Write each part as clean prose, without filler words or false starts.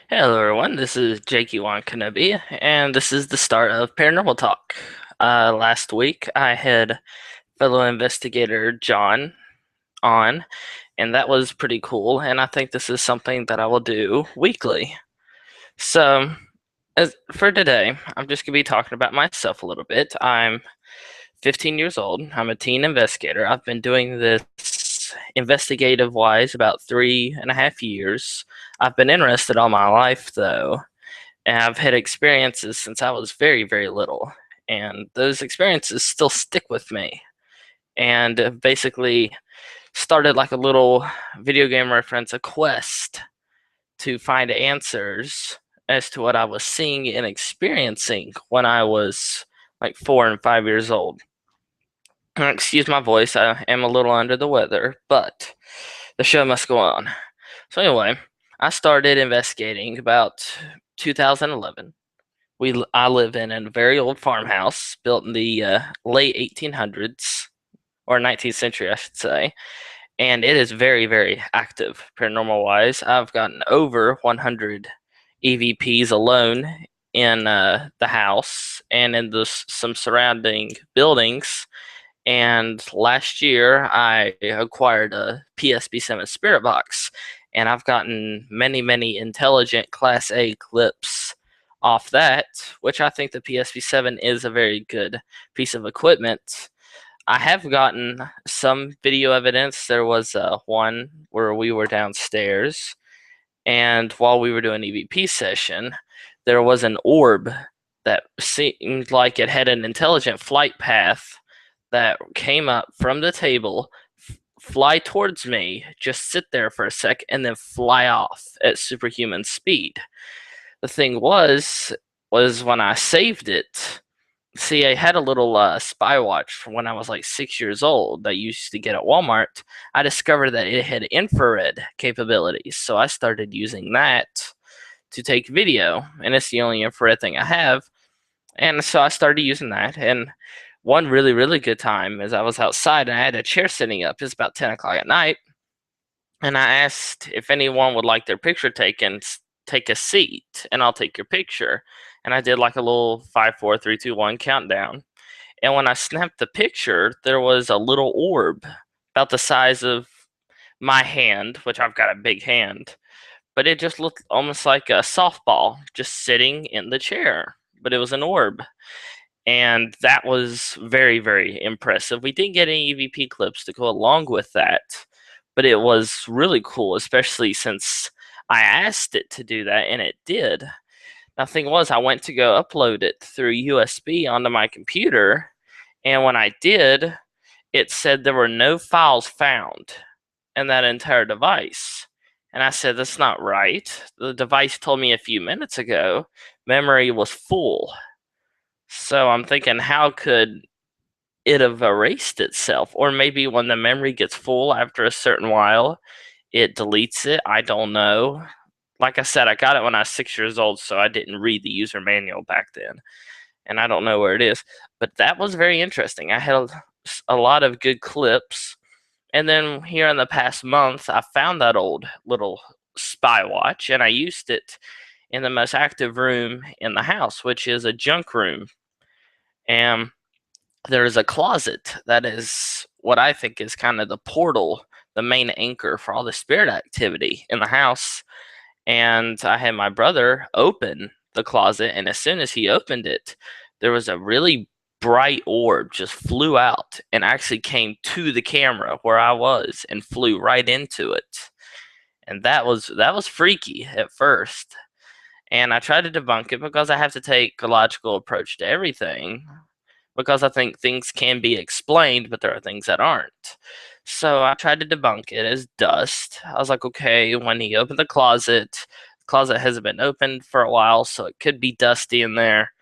Hello, everyone. This is Jakey Wan Kenobi, and this is the start of Paranormal Talk. Last week, I had fellow investigator John on, and that was pretty cool. And I think this is something that I will do weekly. So, for today, I'm just going to be talking about myself a little bit. I'm 15 years old. I'm a teen investigator. I've been doing this investigative wise about 3.5 years. I've been interested all my life, though, and I've had experiences since I was very, very little. And those experiences still stick with me. And basically started like a little video game reference, a quest to find answers as to what I was seeing and experiencing when I was like 4 and 5 years old. Excuse my voice, I am a little under the weather, but the show must go on. So, anyway, I started investigating about 2011. I live in a very old farmhouse built in the late 1800s or 19th century, I should say, and it is very, very active paranormal wise. I've gotten over 100 EVPs alone in the house and in some surrounding buildings. And last year, I acquired a PSP-7 Spirit Box, and I've gotten many, many intelligent Class A clips off that, which I think the PSP-7 is a very good piece of equipment. I have gotten some video evidence. There was one where we were downstairs, and while we were doing EVP session, there was an orb that seemed like it had an intelligent flight path that came up from the table, fly towards me, just sit there for a sec, and then fly off at superhuman speed. The thing was when I saved it. See, I had a little spy watch from when I was like 6 years old that I used to get at Walmart. I discovered that it had infrared capabilities, so I started using that to take video, and it's the only infrared thing I have. And so I started using that, and one really, really good time is I was outside and I had a chair sitting up. It's about 10 o'clock at night, and I asked if anyone would like their picture taken, take a seat, and I'll take your picture. And I did like a little 5, 4, 3, 2, 1 countdown. And when I snapped the picture, there was a little orb about the size of my hand, which I've got a big hand, but it just looked almost like a softball just sitting in the chair. But it was an orb. And that was very, very impressive. We didn't get any EVP clips to go along with that, but it was really cool, especially since I asked it to do that and it did. Now, the thing was, I went to go upload it through USB onto my computer, and when I did, it said there were no files found in that entire device. And I said, that's not right. The device told me a few minutes ago memory was full. So I'm thinking, how could it have erased itself? Or maybe when the memory gets full after a certain while, it deletes it. I don't know. Like I said, I got it when I was 6 years old, so I didn't read the user manual back then. And I don't know where it is. But that was very interesting. I had a lot of good clips. And then here in the past month, I found that old little spy watch and I used it in the most active room in the house, which is a junk room. And there is a closet that is what I think is kind of the portal, the main anchor for all the spirit activity in the house. And I had my brother open the closet, and as soon as he opened it, there was a really bright orb just flew out and actually came to the camera where I was and flew right into it. And that was freaky at first. And I tried to debunk it because I have to take a logical approach to everything because I think things can be explained, but there are things that aren't. So I tried to debunk it as dust. I was like, okay, when he opened the closet hasn't been opened for a while, so it could be dusty in there.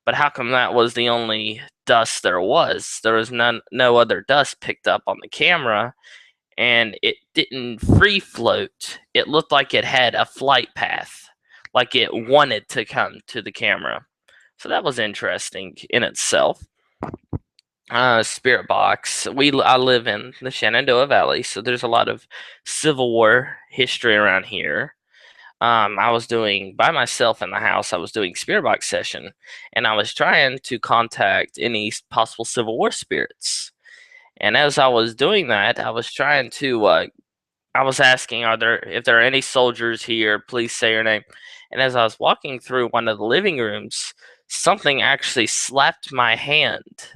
But how come that was the only dust there was? There was no other dust picked up on the camera, and it didn't free float. It looked like it had a flight path, like it wanted to come to the camera. So that was interesting in itself. Spirit box. I live in the Shenandoah Valley, so there's a lot of Civil War history around here. I was doing by myself in the house. I was doing spirit box session, and I was trying to contact any possible Civil War spirits. And as I was doing that, I was trying to. I was asking, if there are any soldiers here? Please say your name. And as I was walking through one of the living rooms, something actually slapped my hand,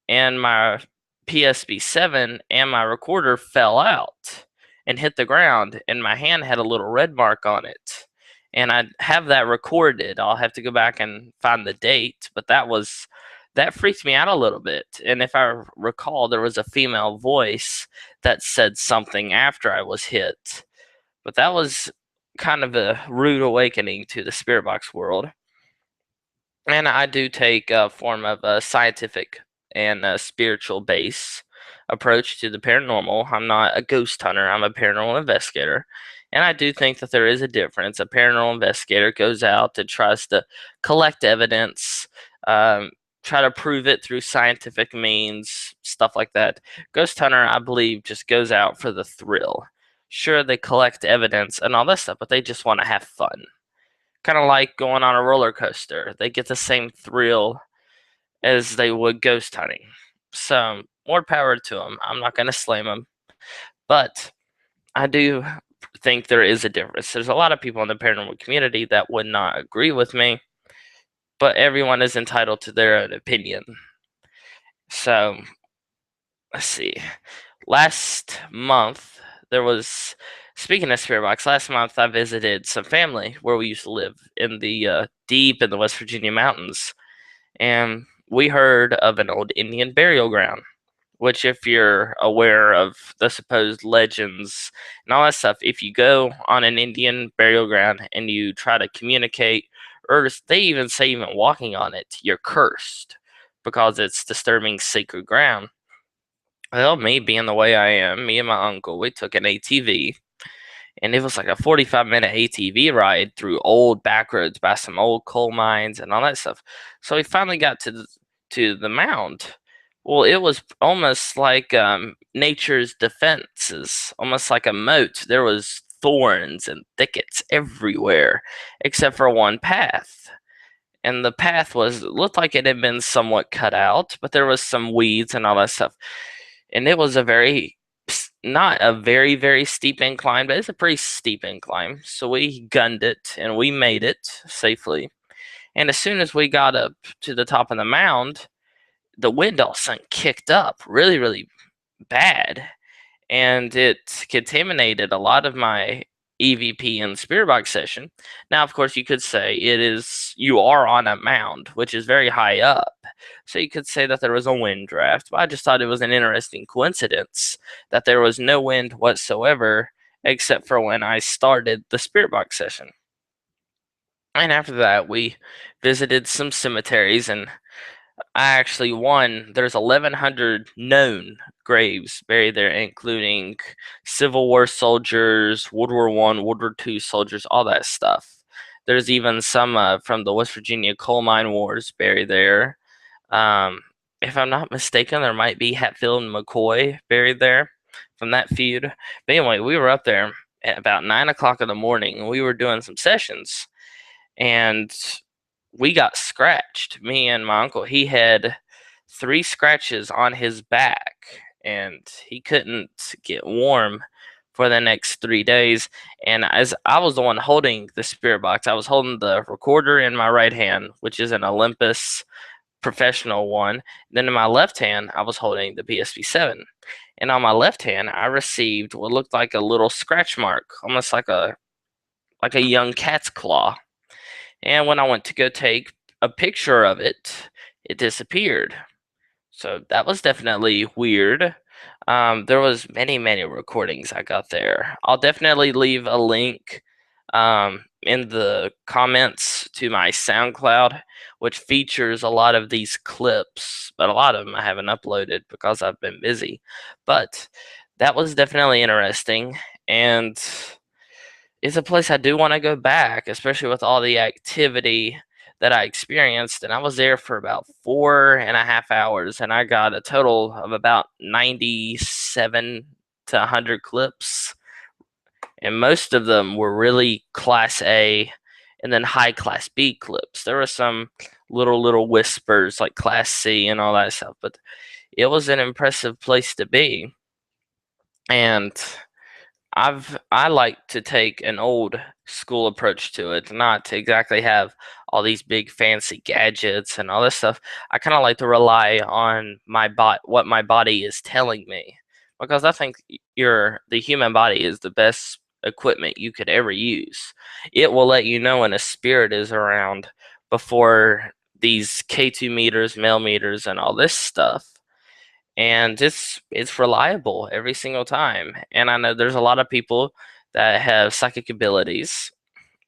and my PSB7 and my recorder fell out and hit the ground, and my hand had a little red mark on it. And I have that recorded. I'll have to go back and find the date, but that freaked me out a little bit. And if I recall, there was a female voice that said something after I was hit. But that was kind of a rude awakening to the spirit box world. And I do take a form of a scientific and a spiritual base approach to the paranormal. I'm not a ghost hunter, I'm a paranormal investigator. And I do think that there is a difference. A paranormal investigator goes out and tries to collect evidence, um, try to prove it through scientific means, stuff like that. Ghost hunter, I believe, just goes out for the thrill. Sure, they collect evidence and all that stuff, but they just want to have fun. Kind of like going on a roller coaster. They get the same thrill as they would ghost hunting. So, more power to them. I'm not going to slam them. But I do think there is a difference. There's a lot of people in the paranormal community that would not agree with me, but everyone is entitled to their own opinion. So, let's see. Last month, there was, speaking of spirit box, last month I visited some family where we used to live in the deep in the West Virginia mountains, and we heard of an old Indian burial ground. Which, if you're aware of the supposed legends and all that stuff, if you go on an Indian burial ground and you try to communicate, or they even say even walking on it, you're cursed because it's disturbing sacred ground. Well, me being the way I am, me and my uncle, we took an ATV, and it was like a 45-minute ATV ride through old back roads by some old coal mines and all that stuff. So we finally got to the mound. Well, it was almost like nature's defenses, almost like a moat. There was thorns and thickets everywhere, except for one path. And the path looked like it had been somewhat cut out, but there was some weeds and all that stuff. And it was not a very, very steep incline, but it's a pretty steep incline. So we gunned it and we made it safely. And as soon as we got up to the top of the mound, the wind all of a sudden kicked up really, really bad. And it contaminated a lot of my EVP and spirit box session. Now, of course, you could say you are on a mound, which is very high up. So you could say that there was a wind draft. But I just thought it was an interesting coincidence that there was no wind whatsoever except for when I started the spirit box session. And after that, we visited some cemeteries, and there's 1,100 known graves buried there, including Civil War soldiers, World War I, World War II soldiers, all that stuff. There's even some from the West Virginia coal mine wars buried there. Um, if I'm not mistaken, there might be Hatfield and McCoy buried there from that feud. But anyway, we were up there at about 9 o'clock in the morning, and we were doing some sessions, and we got scratched. Me and my uncle, he had 3 scratches on his back, and he couldn't get warm for the next 3 days. And as I was the one holding the spirit box, I was holding the recorder in my right hand, which is an Olympus professional one. Then in my left hand, I was holding the PSP7. And on my left hand, I received what looked like a little scratch mark, almost like a young cat's claw. And when I went to go take a picture of it, it disappeared. So that was definitely weird. There was many, many recordings I got there. I'll definitely leave a link in the comments to my SoundCloud, which features a lot of these clips, but a lot of them I haven't uploaded because I've been busy. But that was definitely interesting, and it's a place I do want to go back, especially with all the activity that I experienced. And I was there for about 4.5 hours, and I got a total of about 97 to 100 clips. and most of them were really Class A and then high Class B clips. There were some little whispers like Class C and all that stuff, but it was an impressive place to be. And I like to take an old school approach to it, not to exactly have all these big fancy gadgets and all this stuff. I kind of like to rely on what my body is telling me, because I think the human body is the best equipment you could ever use. It will let you know when a spirit is around before these K2 meters, male meters, and all this stuff, and it's reliable every single time. And I know there's a lot of people that have psychic abilities,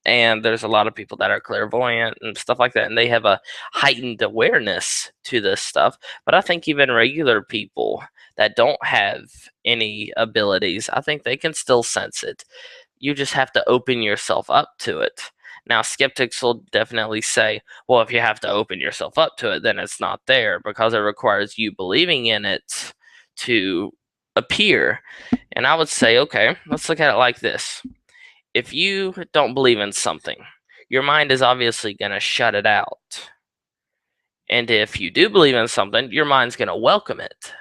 and there's a lot of people that are clairvoyant and stuff like that, and they have a heightened awareness to this stuff. But I think even regular people that don't have any abilities, I think they can still sense it. You just have to open yourself up to it. Now, skeptics will definitely say, well, if you have to open yourself up to it, then it's not there, because it requires you believing in it to appear. And I would say, okay, let's look at it like this. If you don't believe in something, your mind is obviously going to shut it out. And if you do believe in something, your mind's going to welcome it.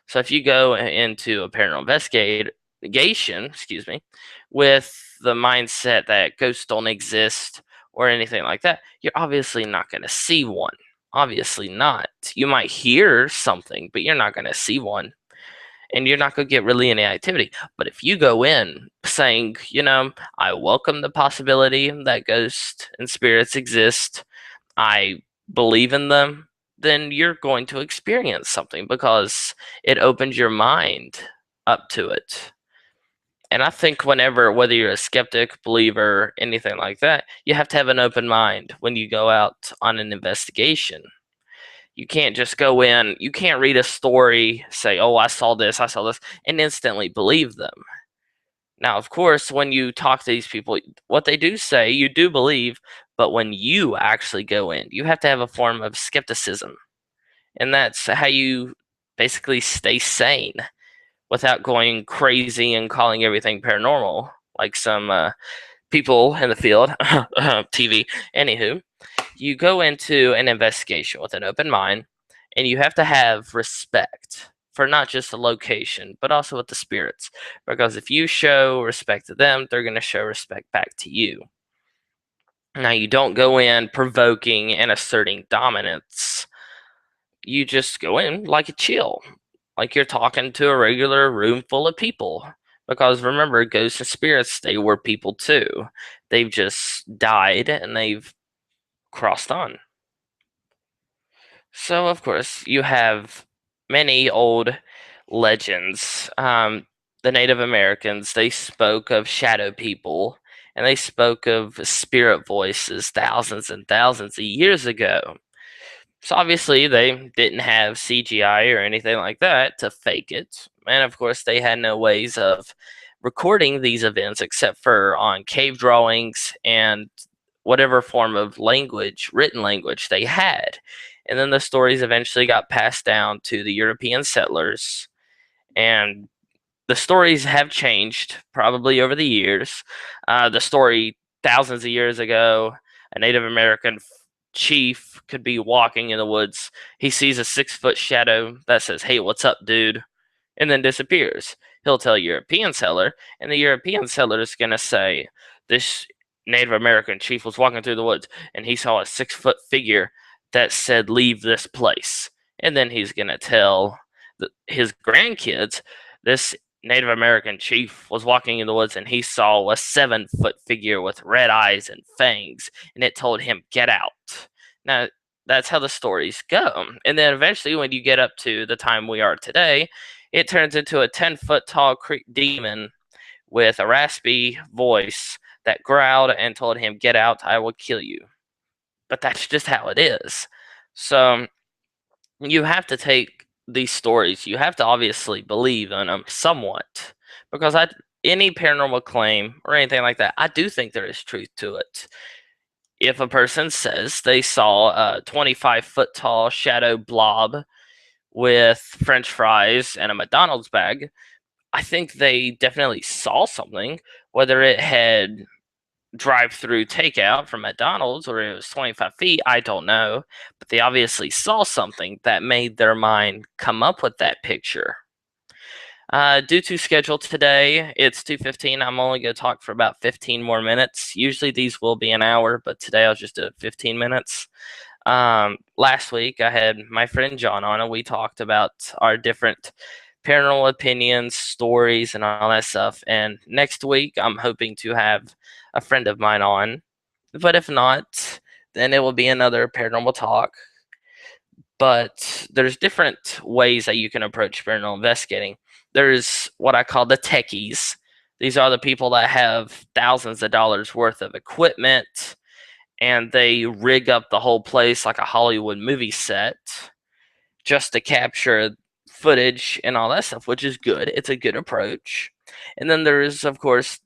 So if you go into a paranormal investigation, with the mindset that ghosts don't exist or anything like that, you're obviously not going to see one. Obviously not. You might hear something, but you're not going to see one. And you're not going to get really any activity. But if you go in saying, I welcome the possibility that ghosts and spirits exist, I believe in them, then you're going to experience something, because it opens your mind up to it. And I think whether you're a skeptic, believer, anything like that, you have to have an open mind when you go out on an investigation. You can't just go in, you can't read a story, say, oh, I saw this, and instantly believe them. Now, of course, when you talk to these people, what they do say, you do believe, but when you actually go in, you have to have a form of skepticism. And that's how you basically stay sane without going crazy and calling everything paranormal, like some people in the field, TV. Anywho, you go into an investigation with an open mind, and you have to have respect for not just the location, but also with the spirits. Because if you show respect to them, they're going to show respect back to you. Now, you don't go in provoking and asserting dominance. You just go in like a chill, like you're talking to a regular room full of people. Because remember, ghosts and spirits, they were people too. They've just died and they've crossed on. So, of course, you have many old legends. The Native Americans, they spoke of shadow people, and they spoke of spirit voices thousands and thousands of years ago. So, obviously, they didn't have CGI or anything like that to fake it. And, of course, they had no ways of recording these events except for on cave drawings and whatever form of language, written language they had. And then the stories eventually got passed down to the European settlers. And the stories have changed probably over the years. The story thousands of years ago, a Native American chief could be walking in the woods. He sees a 6-foot shadow that says, "Hey, what's up, dude?" and then disappears. He'll tell a European settler, and the European settler is going to say, "This Native American chief was walking through the woods, and he saw a 6-foot figure that said, 'Leave this place.'" And then he's going to tell his grandkids, "This Native American chief was walking in the woods, and he saw a 7-foot figure with red eyes and fangs, and it told him, 'Get out.'" Now, that's how the stories go. And then eventually, when you get up to the time we are today, it turns into a 10-foot tall demon with a raspy voice that growled and told him, "Get out, I will kill you." But that's just how it is. So you have to take these stories, you have to obviously believe in them somewhat. Because any paranormal claim or anything like that, I do think there is truth to it. If a person says they saw a 25-foot tall shadow blob with French fries and a McDonald's bag, I think they definitely saw something, whether it had drive-through takeout from McDonald's or it was 25 feet, I don't know. But they obviously saw something that made their mind come up with that picture. Due to schedule today, it's 2:15. I'm only going to talk for about 15 more minutes. Usually these will be an hour, but today I'll just do 15 minutes. Last week I had my friend John on, and we talked about our different paranormal opinions, stories, and all that stuff. And next week I'm hoping to have a friend of mine on, but if not, then it will be another paranormal talk. But there's different ways that you can approach paranormal investigating. There's what I call the techies. These are the people that have thousands of dollars worth of equipment, and they rig up the whole place like a Hollywood movie set just to capture footage and all that stuff, which is good. It's a good approach. And then there's, of course,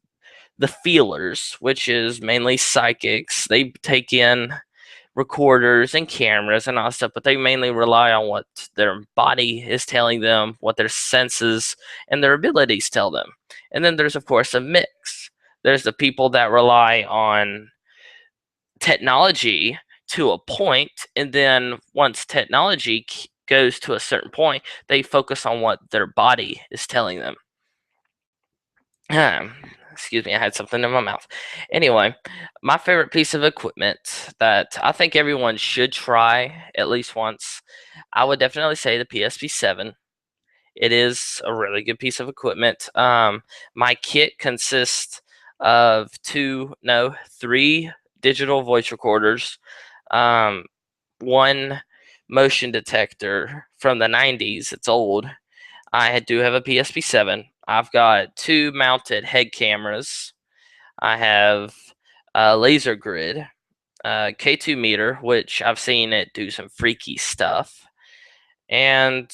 the feelers, which is mainly psychics. They take in recorders and cameras and all that stuff, but they mainly rely on what their body is telling them, what their senses and their abilities tell them. And then there's, of course, a mix. There's the people that rely on technology to a point, and then once technology goes to a certain point, they focus on what their body is telling them. Um, Excuse me, I had something in my mouth. Anyway, my favorite piece of equipment that I think everyone should try at least once, I would definitely say the PSP-7. It is a really good piece of equipment. My kit consists of three digital voice recorders, um, one motion detector from the 90s. It's old. I do have a PSP-7. I've got two mounted head cameras. I have a laser grid, K2 meter, which I've seen it do some freaky stuff. And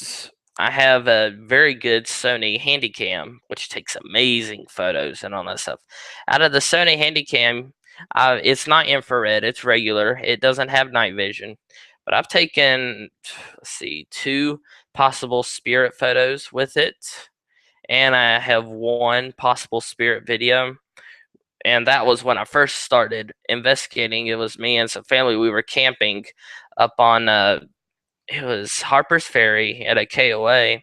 I have a very good Sony Handycam, which takes amazing photos and all that stuff. Out of the Sony Handycam, it's not infrared; it's regular. It doesn't have night vision, but I've taken, let's see, two possible spirit photos with it, and I have one possible spirit video. And that was when I first started investigating. It was me and some family. We were camping up on it was Harper's Ferry at a KOA,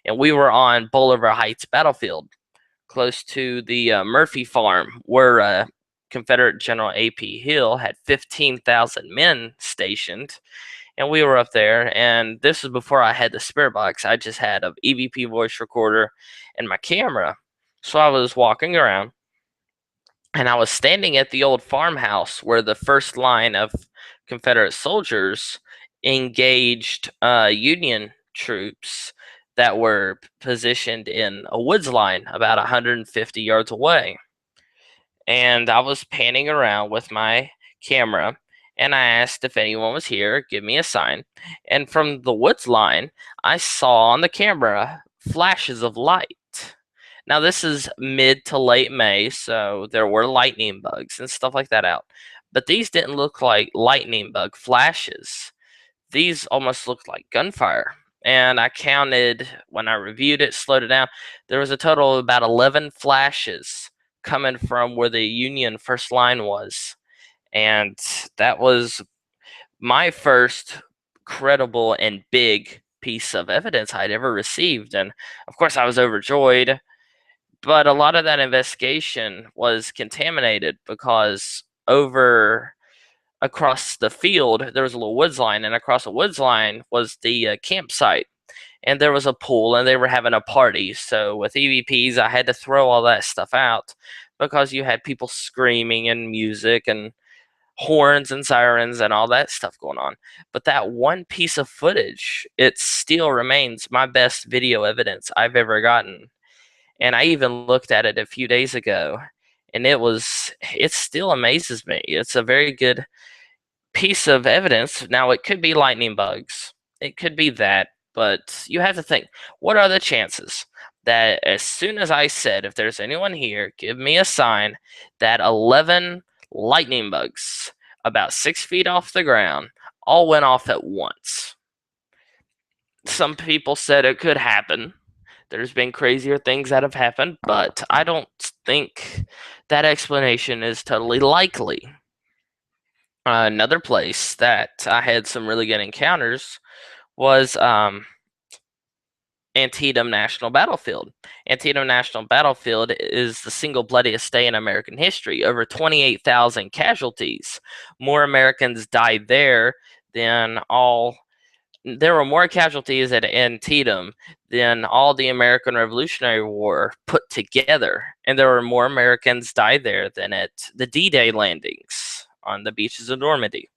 and we were on Bolivar Heights battlefield, close to the Murphy Farm, where Confederate General A.P. Hill had 15,000 men stationed. And we were up there, and this was before I had the spirit box. I just had an EVP voice recorder and my camera. So I was walking around, and I was standing at the old farmhouse where the first line of Confederate soldiers engaged Union troops that were positioned in a woods line about 150 yards away. And I was panning around with my camera, and I asked if anyone was here, give me a sign. And from the woods line, I saw on the camera flashes of light. Now, this is mid to late May, so there were lightning bugs and stuff like that out. But these didn't look like lightning bug flashes. These almost looked like gunfire. And I counted, when I reviewed it, slowed it down, there was a total of about 11 flashes coming from where the Union first line was. And that was my first credible and big piece of evidence I'd ever received. And of course, I was overjoyed. But a lot of that investigation was contaminated because over across the field there was a little woods line, and across the woods line was the campsite, and there was a pool, and they were having a party. So with EVPs, I had to throw all that stuff out because you had people screaming and music and horns and sirens and all that stuff going on. But that one piece of footage, it still remains my best video evidence I've ever gotten. And I even looked at it a few days ago, and it still amazes me. It's a very good piece of evidence. Now, it could be lightning bugs, it could be that, but you have to think, what are the chances that as soon as I said, if there's anyone here, give me a sign, that 11 lightning bugs about 6 feet off the ground all went off at once? Some people said it could happen. There's been crazier things that have happened, but I don't think that explanation is totally likely. Another place that I had some really good encounters was Antietam National Battlefield. Antietam National Battlefield is the single bloodiest day in American history. Over 28,000 casualties. More Americans died there than all. There were more casualties at Antietam than all the American Revolutionary War put together, and there were more Americans died there than at the D-Day landings on the beaches of Normandy.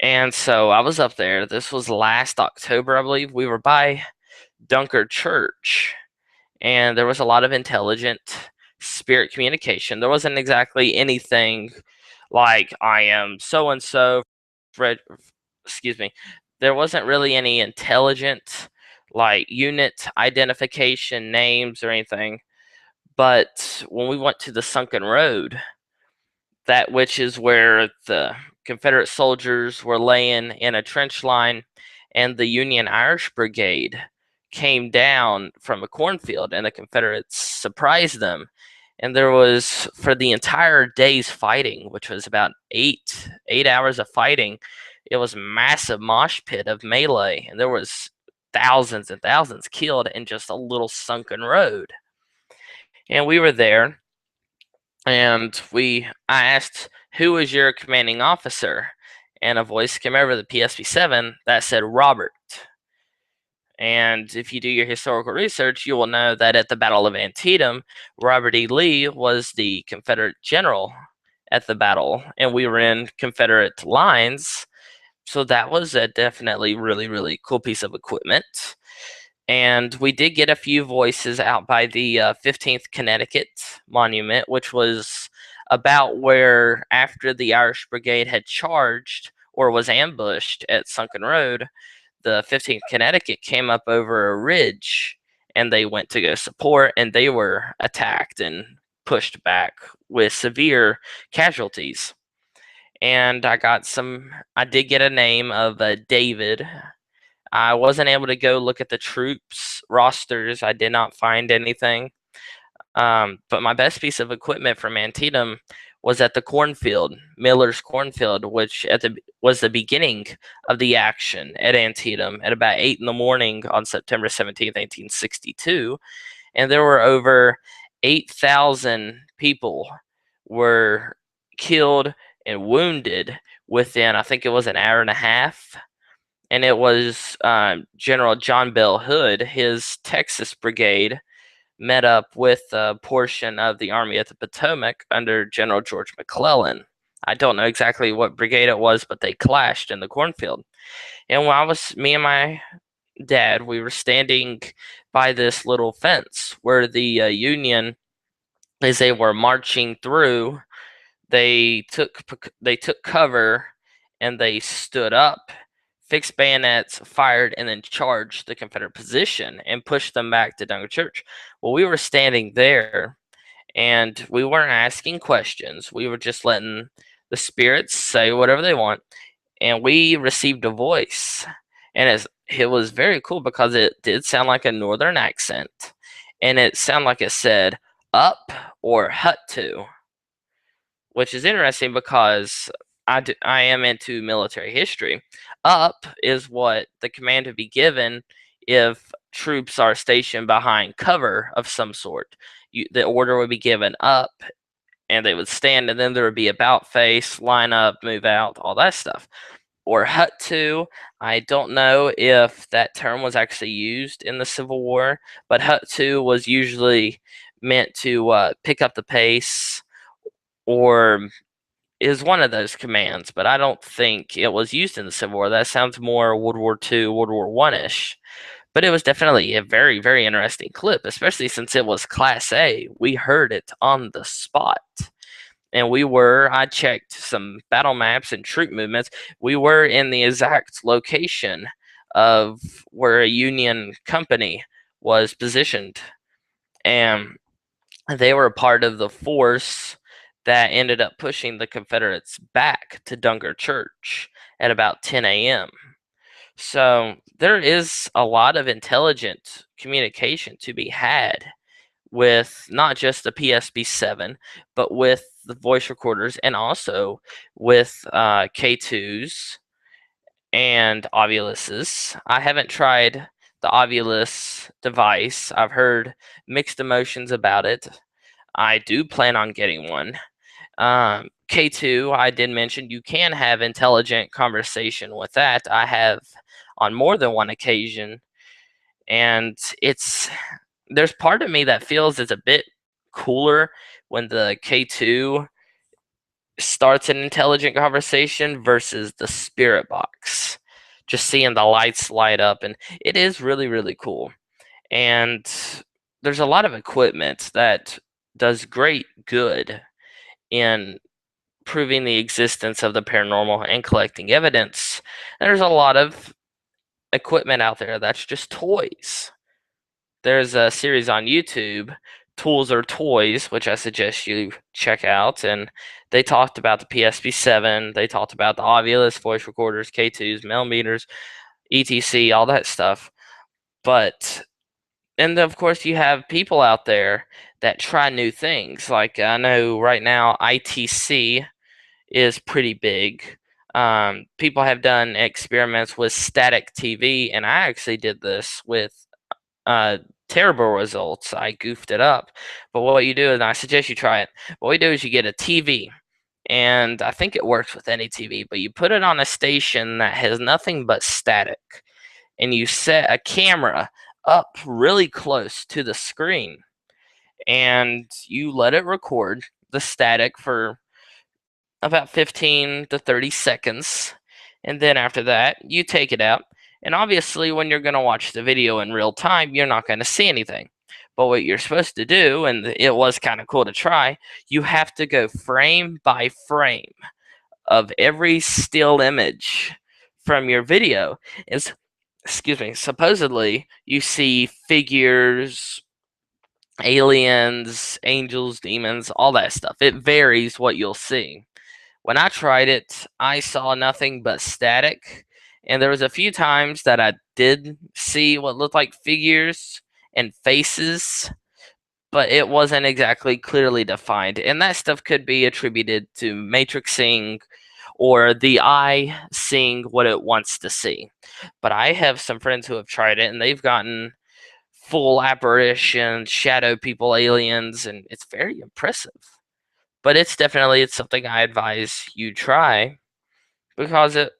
And so I was up there. This was last October, I believe. We were by Dunker Church, and there was a lot of intelligent spirit communication. There wasn't exactly anything like I am so and so. Excuse me. There wasn't really any intelligent like unit identification names or anything. But when we went to the sunken road, that which is where the Confederate soldiers were laying in a trench line, and the Union Irish Brigade came down from a cornfield, and the Confederates surprised them. And there was, for the entire day's fighting, which was about 8 hours of fighting, it was a massive mosh pit of melee, and there was thousands and thousands killed in just a little sunken road. And we were there, and I asked, who is your commanding officer? And a voice came over the PSP-7 that said Robert. And if you do your historical research, you will know that at the Battle of Antietam, Robert E. Lee was the Confederate general at the battle, and we were in Confederate lines. So that was a definitely really, really cool piece of equipment. And we did get a few voices out by the 15th Connecticut Monument, which was about where, after the Irish Brigade had charged or was ambushed at Sunken Road, the 15th Connecticut came up over a ridge, and they went to go support, and they were attacked and pushed back with severe casualties. And I did get a name of David. I wasn't able to go look at the troops rosters. I did not find anything. But my best piece of equipment from Antietam was at the cornfield, Miller's Cornfield, which was the beginning of the action at Antietam at about 8 in the morning on September 17th, 1862. And there were over 8,000 people were killed and wounded within, I think it was an hour and a half. And it was General John Bell Hood, his Texas Brigade, met up with a portion of the Army of the Potomac under General George McClellan. I don't know exactly what brigade it was, but they clashed in the cornfield. And me and my dad, we were standing by this little fence where the Union, as they were marching through, they took cover, and they stood up, fixed bayonets, fired, and then charged the Confederate position and pushed them back to Dunker Church. Well, we were standing there, and we weren't asking questions. We were just letting the spirits say whatever they want, and we received a voice, and it was very cool because it did sound like a northern accent, and it sounded like it said "up" or "hut to," which is interesting because I am into military history. Up is what the command would be given if troops are stationed behind cover of some sort. The order would be given up, and they would stand, and then there would be about face, line up, move out, all that stuff. Or hut to, I don't know if that term was actually used in the Civil War, but hut to was usually meant to pick up the pace, or is one of those commands, but I don't think it was used in the Civil War. That sounds more World War II, World War One-ish. But it was definitely a very, very interesting clip, especially since it was Class A. We heard it on the spot. And I checked some battle maps and troop movements. We were in the exact location of where a Union company was positioned. And they were a part of the force that ended up pushing the Confederates back to Dunker Church at about 10 a.m. So there is a lot of intelligent communication to be had with not just the PSB-7, but with the voice recorders and also with K2s and Ovuluses. I haven't tried the Ovulus device. I've heard mixed emotions about it. I do plan on getting one. K2, I did mention you can have intelligent conversation with that. I have on more than one occasion, and there's part of me that feels it's a bit cooler when the K2 starts an intelligent conversation versus the spirit box. Just seeing the lights light up, and it is really, really cool. And there's a lot of equipment that does great good in proving the existence of the paranormal and collecting evidence. There's a lot of equipment out there that's just toys. There's a series on YouTube, Tools or Toys, which I suggest you check out. And they talked about the PSP-7, they talked about the Ovilus voice recorders, K2s, millimeters, etc., all that stuff. But, and of course, you have people out there that try new things. Like I know right now, ITC is pretty big. People have done experiments with static TV, and I actually did this with uh, terrible results. I goofed it up. But what you do, and I suggest you try it, what we do is you get a TV, and I think it works with any TV, but you put it on a station that has nothing but static, and you set a camera up really close to the screen, and you let it record the static for about 15 to 30 seconds. And then after that, you take it out. And obviously, when you're going to watch the video in real time, you're not going to see anything. But what you're supposed to do, and it was kind of cool to try, you have to go frame by frame of every still image from your video. Is excuse me, supposedly you see figures, aliens, angels, demons, all that stuff. It varies what you'll see. When I tried it, I saw nothing but static, and there was a few times that I did see what looked like figures and faces, but it wasn't exactly clearly defined. And that stuff could be attributed to matrixing or the eye seeing what it wants to see. But I have some friends who have tried it, and they've gotten full apparitions, shadow people, aliens, and it's very impressive. But it's something I advise you try because it,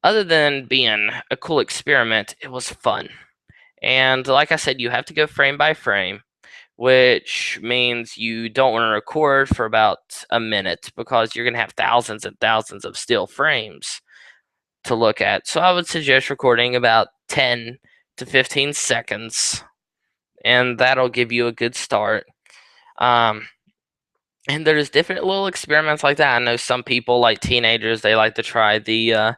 other than being a cool experiment, it was fun. And like I said, you have to go frame by frame, which means you don't want to record for about a minute because you're going to have thousands and thousands of still frames to look at. So I would suggest recording about 10 to 15 seconds, and that'll give you a good start. Um, And there's different little experiments like that. I know some people, like teenagers, they like to try the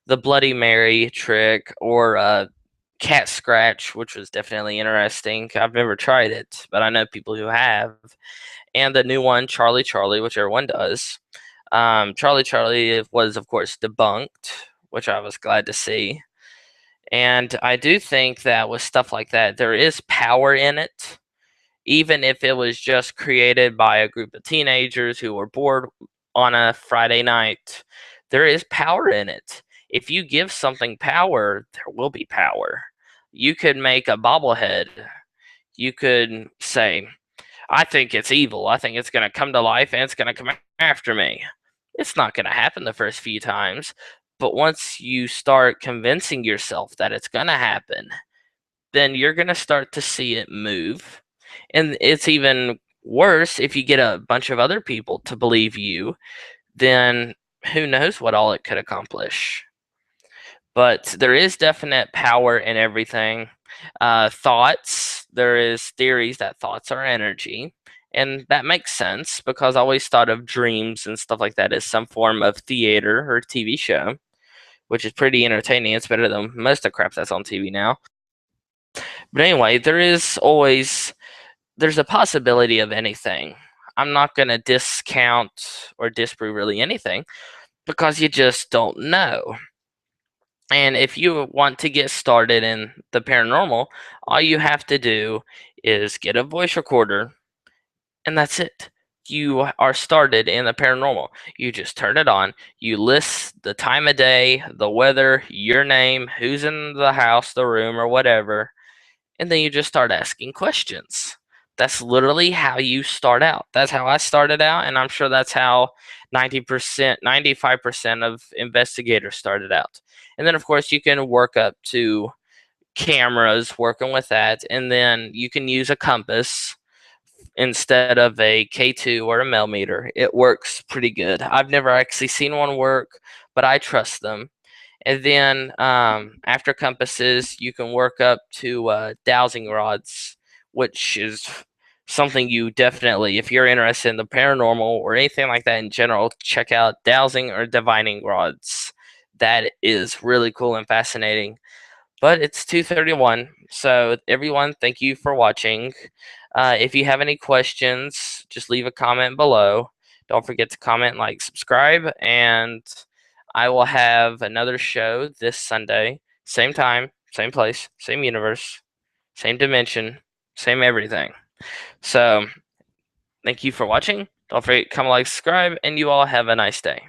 Bloody Mary trick or cat scratch, which was definitely interesting. I've never tried it, but I know people who have. And the new one, Charlie Charlie, which everyone does. Charlie Charlie was, of course, debunked, which I was glad to see. And I do think that with stuff like that, there is power in it, even if it was just created by a group of teenagers who were bored on a Friday night. There is power in it. If you give something power, there will be power. You could make a bobblehead. You could say, I think it's evil. I think it's going to come to life and it's going to come after me. It's not going to happen the first few times. But once you start convincing yourself that it's going to happen, then you're going to start to see it move. And it's even worse if you get a bunch of other people to believe you, then who knows what all it could accomplish. But there is definite power in everything. Thoughts, there is theories that thoughts are energy. And that makes sense because I always thought of dreams and stuff like that as some form of theater or TV show, which is pretty entertaining. It's better than most of the crap that's on TV now. But anyway, there's a possibility of anything. I'm not going to discount or disprove really anything because you just don't know. And if you want to get started in the paranormal, all you have to do is get a voice recorder, and that's it. You are started in the paranormal. You just turn it on, you list the time of day, the weather, your name, who's in the house, the room, or whatever, and then you just start asking questions. That's literally how you start out. That's how I started out, and I'm sure that's how 90%, 95% of investigators started out. And then, of course, you can work up to cameras, working with that, and then you can use a compass instead of a K2 or a millimeter. It works pretty good. I've never actually seen one work, but I trust them. And then after compasses, you can work up to dowsing rods, which is something you definitely, if you're interested in the paranormal or anything like that in general, check out dowsing or divining rods. That is really cool and fascinating. But it's 2:31, so everyone, thank you for watching. If you have any questions, just leave a comment below. Don't forget to comment, like, subscribe, and I will have another show this Sunday. Same time, same place, same universe, same dimension, same everything. So, thank you for watching. Don't forget to comment, like, subscribe, and you all have a nice day.